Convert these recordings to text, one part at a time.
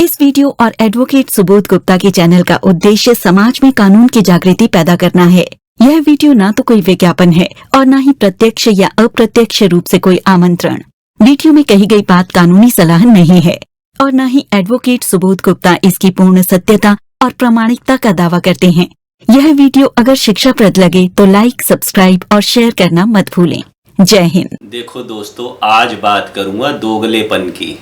इस वीडियो और एडवोकेट सुबोध गुप्ता के चैनल का उद्देश्य समाज में कानून की जागृति पैदा करना है। यह वीडियो ना तो कोई विज्ञापन है और न ही प्रत्यक्ष या अप्रत्यक्ष रूप से कोई आमंत्रण। वीडियो में कही गई बात कानूनी सलाह नहीं है और न ही एडवोकेट सुबोध गुप्ता इसकी पूर्ण सत्यता और प्रामाणिकता का दावा करते हैं। यह वीडियो अगर शिक्षाप्रद लगे तो लाइक, सब्सक्राइब और शेयर करना मत भूलें। जय हिंद। देखो दोस्तों, आज बात करूंगा दोगलेपन की।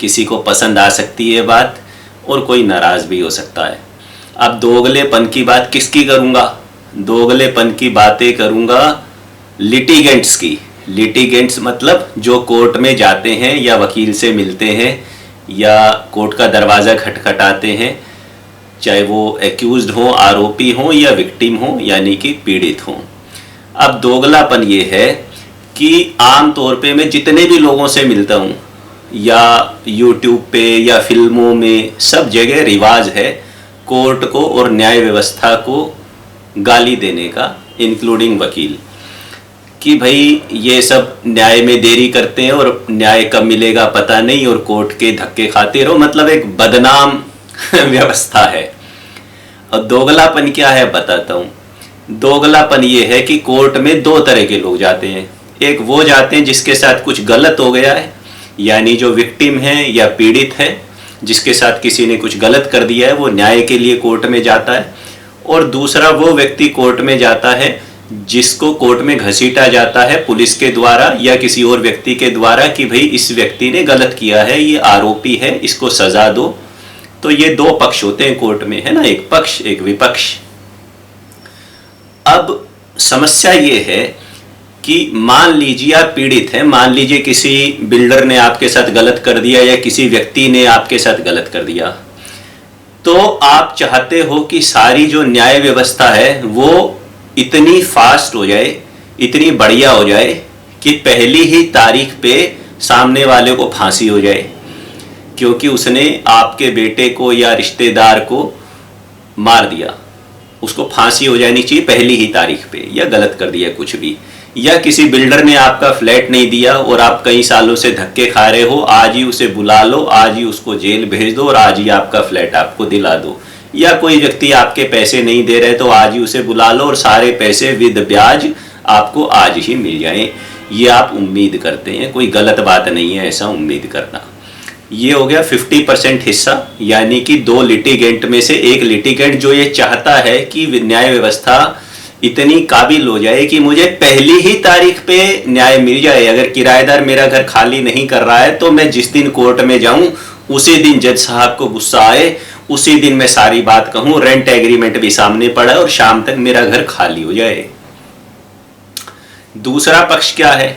किसी को पसंद आ सकती है बात और कोई नाराज भी हो सकता है। अब दोगलेपन की बात किसकी करूंगा? दोगलेपन की बातें करूंगा लिटिगेंट्स की। लिटिगेंट्स मतलब जो कोर्ट में जाते हैं या वकील से मिलते हैं या कोर्ट का दरवाज़ा खटखटाते हैं, चाहे वो एक्यूज्ड हो, आरोपी हो या विक्टिम हो, यानी कि पीड़ित हो। अब दोगलापन ये है कि आम तौर पे मैं जितने भी लोगों से मिलता हूँ या यूट्यूब पे या फिल्मों में, सब जगह रिवाज है कोर्ट को और न्याय व्यवस्था को गाली देने का, इंक्लूडिंग वकील, कि भाई ये सब न्याय में देरी करते हैं और न्याय कब मिलेगा पता नहीं और कोर्ट के धक्के खाते रहो। मतलब एक बदनाम व्यवस्था है। और दोगलापन क्या है बताता हूँ। दोगलापन ये है कि कोर्ट में दो तरह के लोग जाते हैं। एक वो जाते हैं जिसके साथ कुछ गलत हो गया है, यानी जो विक्टिम है या पीड़ित है, जिसके साथ किसी ने कुछ गलत कर दिया है, वो न्याय के लिए कोर्ट में जाता है। और दूसरा वो व्यक्ति कोर्ट में जाता है जिसको कोर्ट में घसीटा जाता है पुलिस के द्वारा या किसी और व्यक्ति के द्वारा कि भाई इस व्यक्ति ने गलत किया है, ये आरोपी है, इसको सजा दो। तो ये दो पक्ष होते हैं कोर्ट में, है ना, एक पक्ष एक विपक्ष। अब समस्या ये है कि मान लीजिए आप पीड़ित हैं, मान लीजिए किसी बिल्डर ने आपके साथ गलत कर दिया या किसी व्यक्ति ने आपके साथ गलत कर दिया, तो आप चाहते हो कि सारी जो न्याय व्यवस्था है वो इतनी फास्ट हो जाए, इतनी बढ़िया हो जाए कि पहली ही तारीख पे सामने वाले को फांसी हो जाए, क्योंकि उसने आपके बेटे को या रिश्तेदार को मार दिया, उसको फांसी हो जानी चाहिए पहली ही तारीख पे, या गलत कर दिया कुछ भी। या किसी बिल्डर ने आपका फ्लैट नहीं दिया और आप कई सालों से धक्के खा रहे हो, आज ही उसे बुला लो, आज ही उसको जेल भेज दो और आज ही आपका फ्लैट आपको दिला दो। या कोई व्यक्ति आपके पैसे नहीं दे रहे तो आज ही उसे बुला लो और सारे पैसे विद ब्याज आपको आज ही मिल जाएं। ये आप उम्मीद करते हैं, कोई गलत बात नहीं है ऐसा उम्मीद करना। ये हो गया 50% हिस्सा, यानी कि दो लिटिगेंट में से एक लिटिगेंट जो ये चाहता है कि न्याय व्यवस्था इतनी काबिल हो जाए कि मुझे पहली ही तारीख पे न्याय मिल जाए। अगर किराएदार मेरा घर खाली नहीं कर रहा है तो मैं जिस दिन कोर्ट में जाऊं उसी दिन जज साहब को गुस्सा आए, उसी दिन मैं सारी बात कहूं, रेंट एग्रीमेंट भी सामने पड़ा है और शाम तक मेरा घर खाली हो जाए। दूसरा पक्ष क्या है?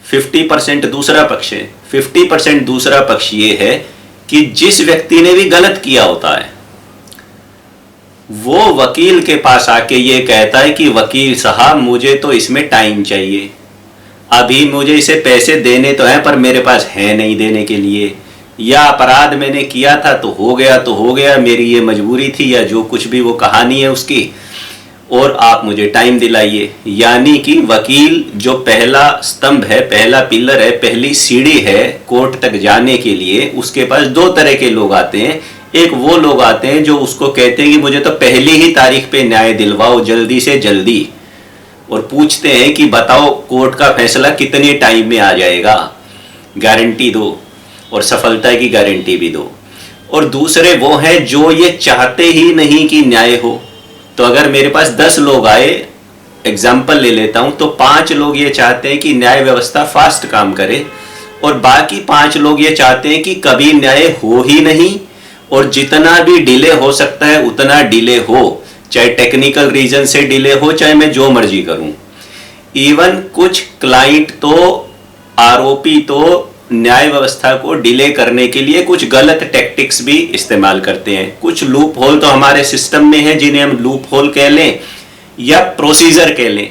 50% दूसरा पक्ष है। 50% दूसरा पक्ष ये है कि जिस व्यक्ति ने भी गलत किया होता है वो वकील के पास आके ये कहता है कि वकील साहब मुझे तो इसमें टाइम चाहिए, अभी मुझे इसे पैसे देने तो हैं पर मेरे पास है नहीं देने के लिए, या अपराध मैंने किया था तो हो गया, मेरी ये मजबूरी थी या जो कुछ भी वो कहानी है उसकी, और आप मुझे टाइम दिलाइए। यानी कि वकील जो पहला स्तंभ है, पहला पिलर है, पहली सीढ़ी है कोर्ट तक जाने के लिए, उसके पास दो तरह के लोग आते हैं। एक वो लोग आते हैं जो उसको कहते हैं कि मुझे तो पहली ही तारीख पे न्याय दिलवाओ, जल्दी से जल्दी, और पूछते हैं कि बताओ कोर्ट का फैसला कितने टाइम में आ जाएगा, गारंटी दो और सफलता की गारंटी भी दो। और दूसरे वो हैं जो ये चाहते ही नहीं कि न्याय हो। तो अगर मेरे पास 10 लोग आए, एग्जाम्पल ले लेता हूं, तो 5 लोग ये चाहते हैं कि न्याय व्यवस्था फास्ट काम करे और बाकी 5 लोग ये चाहते हैं कि कभी न्याय हो ही नहीं और जितना भी डिले हो सकता है उतना डिले हो, चाहे टेक्निकल रीजन से डिले हो, चाहे मैं जो मर्जी करूं। इवन कुछ क्लाइंट तो, आरोपी तो न्याय व्यवस्था को डिले करने के लिए कुछ गलत टैक्टिक्स भी इस्तेमाल करते हैं। कुछ लूप होल तो हमारे सिस्टम में है जिन्हें हम लूप होल कह लें या प्रोसीजर कह लें।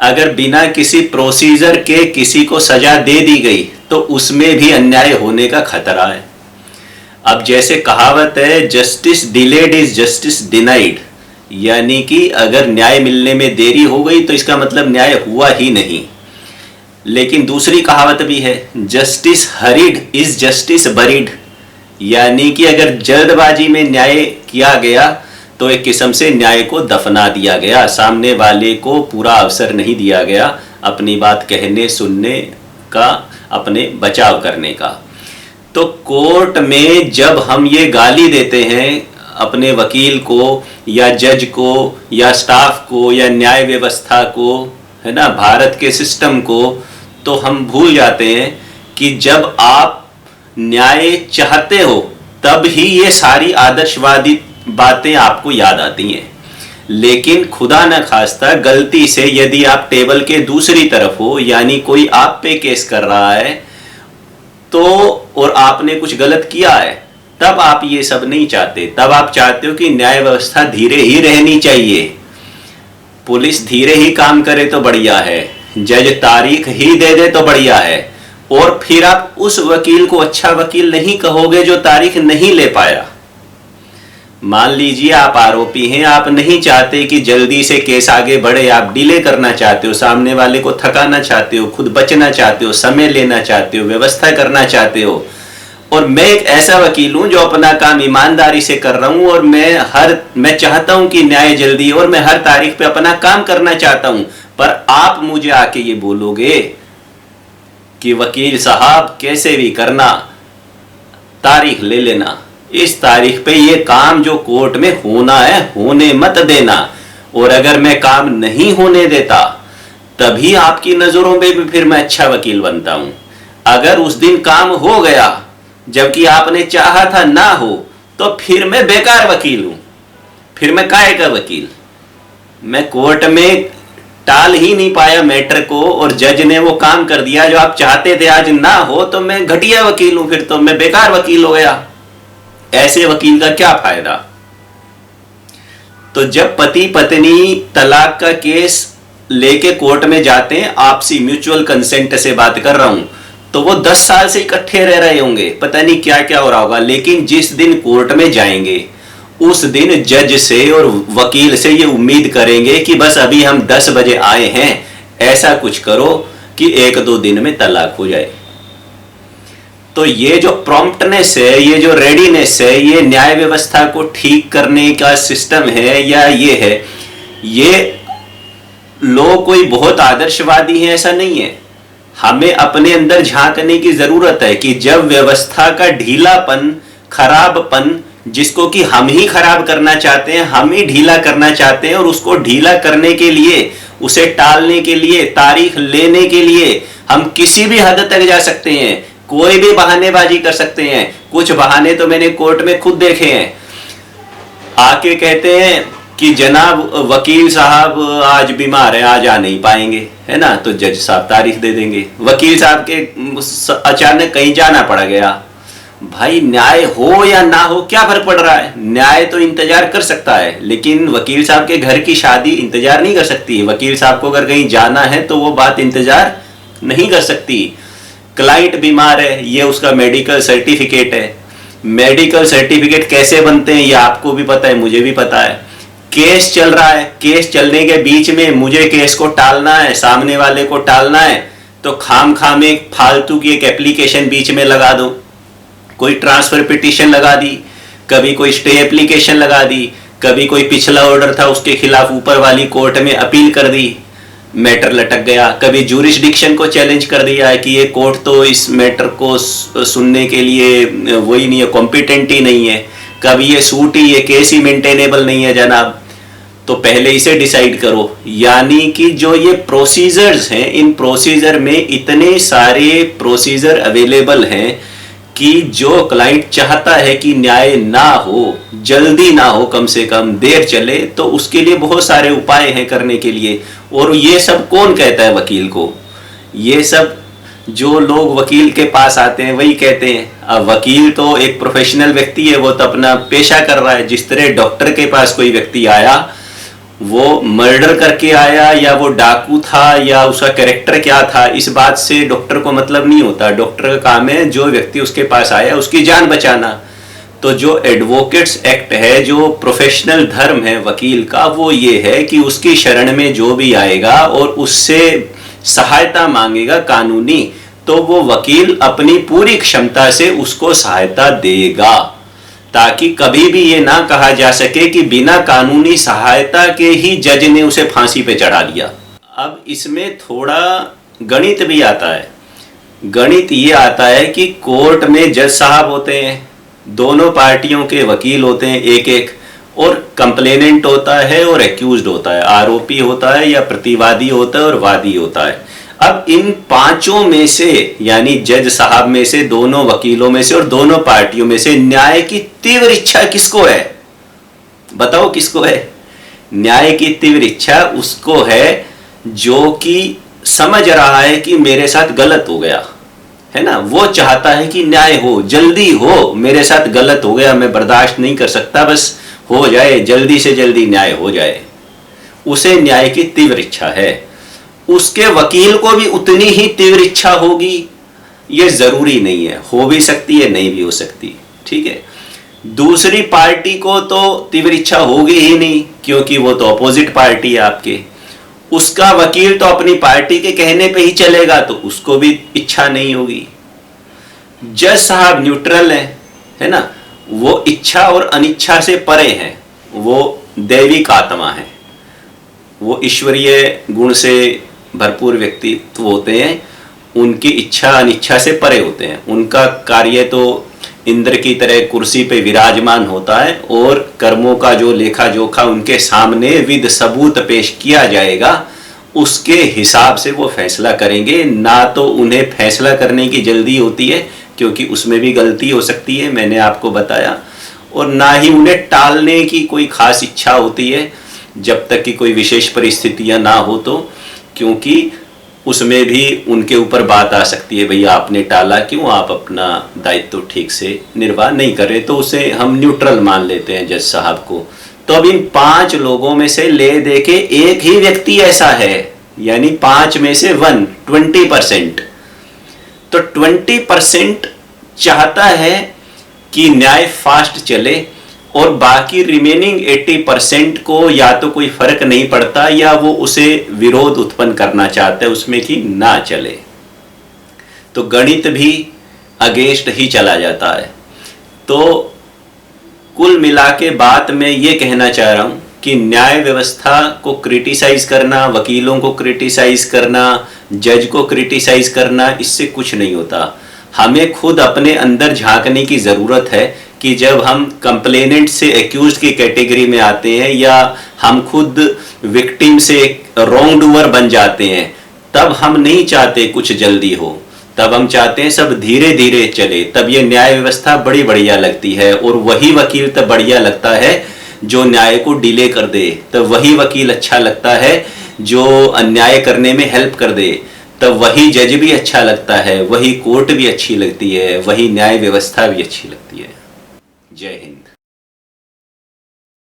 अगर बिना किसी प्रोसीजर के किसी को सजा दे दी गई तो उसमें भी अन्याय होने का खतरा है। अब जैसे कहावत है, justice delayed is justice denied, यानी कि अगर न्याय मिलने में देरी हो गई तो इसका मतलब न्याय हुआ ही नहीं। लेकिन दूसरी कहावत भी है, justice hurried is justice buried, यानी कि अगर जल्दबाजी में न्याय किया गया तो एक किस्म से न्याय को दफना दिया गया, सामने वाले को पूरा अवसर नहीं दिया गया अपनी बात कहने सुनने का, अपने बचाव करने का। तो कोर्ट में जब हम ये गाली देते हैं अपने वकील को या जज को या स्टाफ को या न्याय व्यवस्था को, है ना, भारत के सिस्टम को, तो हम भूल जाते हैं कि जब आप न्याय चाहते हो तब ही ये सारी आदर्शवादी बातें आपको याद आती हैं। लेकिन खुदा न खास्ता गलती से यदि आप टेबल के दूसरी तरफ हो, यानी कोई आप पे केस कर रहा है तो, और आपने कुछ गलत किया है, तब आप ये सब नहीं चाहते। तब आप चाहते हो कि न्याय व्यवस्था धीरे ही रहनी चाहिए, पुलिस धीरे ही काम करे तो बढ़िया है, जज तारीख ही दे दे तो बढ़िया है। और फिर आप उस वकील को अच्छा वकील नहीं कहोगे जो तारीख नहीं ले पाया। मान लीजिए आप आरोपी हैं, आप नहीं चाहते कि जल्दी से केस आगे बढ़े, आप डिले करना चाहते हो, सामने वाले को थकाना चाहते हो, खुद बचना चाहते हो, समय लेना चाहते हो, व्यवस्था करना चाहते हो। और मैं एक ऐसा वकील हूं जो अपना काम ईमानदारी से कर रहा हूं और मैं चाहता हूं कि न्याय जल्दी, और मैं हर तारीख पे अपना काम करना चाहता हूं। पर आप मुझे आके ये बोलोगे कि वकील साहब कैसे भी करना, तारीख ले लेना, इस तारीख पे ये काम जो कोर्ट में होना है होने मत देना। और अगर मैं काम नहीं होने देता तभी आपकी नजरों में भी फिर मैं अच्छा वकील बनता हूं। अगर उस दिन काम हो गया जबकि आपने चाहा था ना हो, तो फिर मैं बेकार वकील हूं, फिर मैं काहे का वकील। मैं कोर्ट में टाल ही नहीं पाया मैटर को और जज ने वो काम कर दिया जो आप चाहते थे आज ना हो, तो मैं घटिया वकील हूं, फिर तो मैं बेकार वकील हो गया। ऐसे वकील का क्या फायदा। तो जब पति पत्नी तलाक का केस लेके कोर्ट में जाते हैं, आपसी म्यूचुअल कंसेंट से बात कर रहा हूं, तो वो 10 साल से इकट्ठे रह रहे होंगे, पता नहीं क्या क्या हो रहा होगा। लेकिन जिस दिन कोर्ट में जाएंगे उस दिन जज से और वकील से ये उम्मीद करेंगे कि बस अभी हम 10 बजे आए हैं, ऐसा कुछ करो कि 1-2 दिन में तलाक हो जाए। तो ये जो प्रॉम्प्टनेस है, ये जो रेडीनेस है, ये न्याय व्यवस्था को ठीक करने का सिस्टम है या ये है, ये लोग कोई बहुत आदर्शवादी हैं ऐसा नहीं है। हमें अपने अंदर झांकने की जरूरत है कि जब व्यवस्था का ढीलापन, खराबपन, जिसको कि हम ही खराब करना चाहते हैं, हम ही ढीला करना चाहते हैं, और उसको ढीला करने के लिए, उसे टालने के लिए, तारीख लेने के लिए हम किसी भी हद तक जा सकते हैं, कोई भी बहानेबाजी कर सकते हैं। कुछ बहाने तो मैंने कोर्ट में खुद देखे हैं। आके कहते हैं कि जनाब वकील साहब आज बीमार है, आज आ नहीं पाएंगे, है ना, तो जज साहब तारीख दे देंगे। वकील साहब के अचानक कहीं जाना पड़ गया, भाई न्याय हो या ना हो क्या फर्क पड़ रहा है। न्याय तो इंतजार कर सकता है, लेकिन वकील साहब के घर की शादी इंतजार नहीं कर सकती। वकील साहब को अगर कहीं जाना है तो वो बात इंतजार नहीं कर सकती। क्लाइंट बीमार है, ये उसका मेडिकल सर्टिफिकेट है। मेडिकल सर्टिफिकेट कैसे बनते हैं ये आपको भी पता है, मुझे भी पता है। केस चल रहा है, केस चलने के बीच में मुझे केस को टालना है, सामने वाले को टालना है, तो खाम एक फालतू की एक एप्लीकेशन बीच में लगा दो। कोई ट्रांसफर पिटीशन लगा दी, कभी कोई स्टे एप्लीकेशन लगा दी, कभी कोई पिछला ऑर्डर था उसके खिलाफ ऊपर वाली कोर्ट में अपील कर दी, मैटर लटक गया। कभी ज्यूरिसडिक्शन को चैलेंज कर दिया है कि ये कोर्ट तो इस मैटर को सुनने के लिए वही नहीं है, कॉम्पिटेंट ही नहीं है। कभी ये सूट ही, ये केस ही मेंटेनेबल नहीं है जनाब, तो पहले इसे डिसाइड करो। यानी कि जो ये प्रोसीजर्स हैं, इन प्रोसीजर में इतने सारे प्रोसीजर अवेलेबल हैं कि जो क्लाइंट चाहता है कि न्याय ना हो, जल्दी ना हो, कम से कम देर चले, तो उसके लिए बहुत सारे उपाय हैं करने के लिए। और ये सब कौन कहता है वकील को? ये सब जो लोग वकील के पास आते हैं वही कहते हैं। अब वकील तो एक प्रोफेशनल व्यक्ति है, वो तो अपना पेशा कर रहा है। जिस तरह डॉक्टर के पास कोई व्यक्ति आया, वो मर्डर करके आया या वो डाकू था या उसका कैरेक्टर क्या था, इस बात से डॉक्टर को मतलब नहीं होता। डॉक्टर का काम है जो व्यक्ति उसके पास आया उसकी जान बचाना। तो जो एडवोकेट्स एक्ट है, जो प्रोफेशनल धर्म है वकील का, वो ये है कि उसकी शरण में जो भी आएगा और उससे सहायता मांगेगा कानूनी, तो तो वो वकील अपनी पूरी क्षमता से उसको सहायता देगा, ताकि कभी भी ये ना कहा जा सके कि बिना कानूनी सहायता के ही जज ने उसे फांसी पे चढ़ा दिया। अब इसमें थोड़ा गणित भी आता है। गणित ये आता है कि कोर्ट में जज साहब होते हैं, दोनों पार्टियों के वकील होते हैं एक एक, और कंप्लेनेंट होता है और एक्यूज्ड होता है, आरोपी होता है या प्रतिवादी होता है और वादी होता है। अब इन पांचों में से, यानी जज साहब में से, दोनों वकीलों में से और दोनों पार्टियों में से न्याय की तीव्र इच्छा किसको है? बताओ किसको है? न्याय की तीव्र इच्छा उसको है जो कि समझ रहा है कि मेरे साथ गलत हो गया, है ना। वो चाहता है कि न्याय हो, जल्दी हो, मेरे साथ गलत हो गया, मैं बर्दाश्त नहीं कर सकता, बस हो जाए, जल्दी से जल्दी न्याय हो जाए। उसे न्याय की तीव्र इच्छा है। उसके वकील को भी उतनी ही तीव्र इच्छा होगी, ये जरूरी नहीं है, हो भी सकती है, नहीं भी हो सकती, ठीक है। दूसरी पार्टी को तो तीव्र इच्छा होगी ही नहीं, क्योंकि वो तो अपोजिट पार्टी है आपके। उसका वकील तो अपनी पार्टी के कहने पे ही चलेगा, तो उसको भी इच्छा नहीं होगी। जज साहब न्यूट्रल है ना, वो इच्छा और अनिच्छा से परे हैं, वो दैविक आत्मा है, वो ईश्वरीय गुण से भरपूर व्यक्तित्व होते हैं, उनकी इच्छा अनिच्छा से परे होते हैं। उनका कार्य तो इंद्र की तरह कुर्सी पे विराजमान होता है, और कर्मों का जो लेखा जोखा उनके सामने विद सबूत पेश किया जाएगा, उसके हिसाब से वो फैसला करेंगे। ना तो उन्हें फैसला करने की जल्दी होती है, क्योंकि उसमें भी गलती हो सकती है, मैंने आपको बताया, और ना ही उन्हें टालने की कोई खास इच्छा होती है, जब तक कि कोई विशेष परिस्थितियां ना हो तो, क्योंकि उसमें भी उनके ऊपर बात आ सकती है, भैया आपने टाला क्यों, आप अपना दायित्व ठीक से निर्वाह नहीं कर रहे, तो उसे हम न्यूट्रल मान लेते हैं जज साहब को। तो अब इन 5 लोगों में से ले दे के एक ही व्यक्ति ऐसा है, यानी 5 में से 20%, तो 20% चाहता है कि न्याय फास्ट चले, और बाकी रिमेनिंग 80% को या तो कोई फर्क नहीं पड़ता, या वो उसे विरोध उत्पन्न करना चाहते हैं उसमें कि ना चले। तो गणित भी अगेंस्ट ही चला जाता है। तो कुल मिला के बात मैं ये कहना चाह रहा हूँ कि न्याय व्यवस्था को क्रिटिसाइज करना, वकीलों को क्रिटिसाइज करना, जज को क्रिटिसाइज करना, इससे कुछ नहीं होता। हमें खुद अपने अंदर झांकने की ज़रूरत है कि जब हम कंप्लेनेंट से एक्यूज की कैटेगरी में आते हैं, या हम खुद विक्टिम से रॉन्ग डूअर बन जाते हैं, तब हम नहीं चाहते कुछ जल्दी हो, तब हम चाहते हैं सब धीरे धीरे चले। तब ये न्याय व्यवस्था बड़ी बढ़िया लगती है, और वही वकील तब बढ़िया लगता है जो न्याय को डिले कर दे, तब वही वकील अच्छा लगता है जो अन्याय करने में हेल्प कर दे, तब वही जज भी अच्छा लगता है, वही कोर्ट भी अच्छी लगती है, वही न्याय व्यवस्था भी अच्छी लगती है। जय हिंद।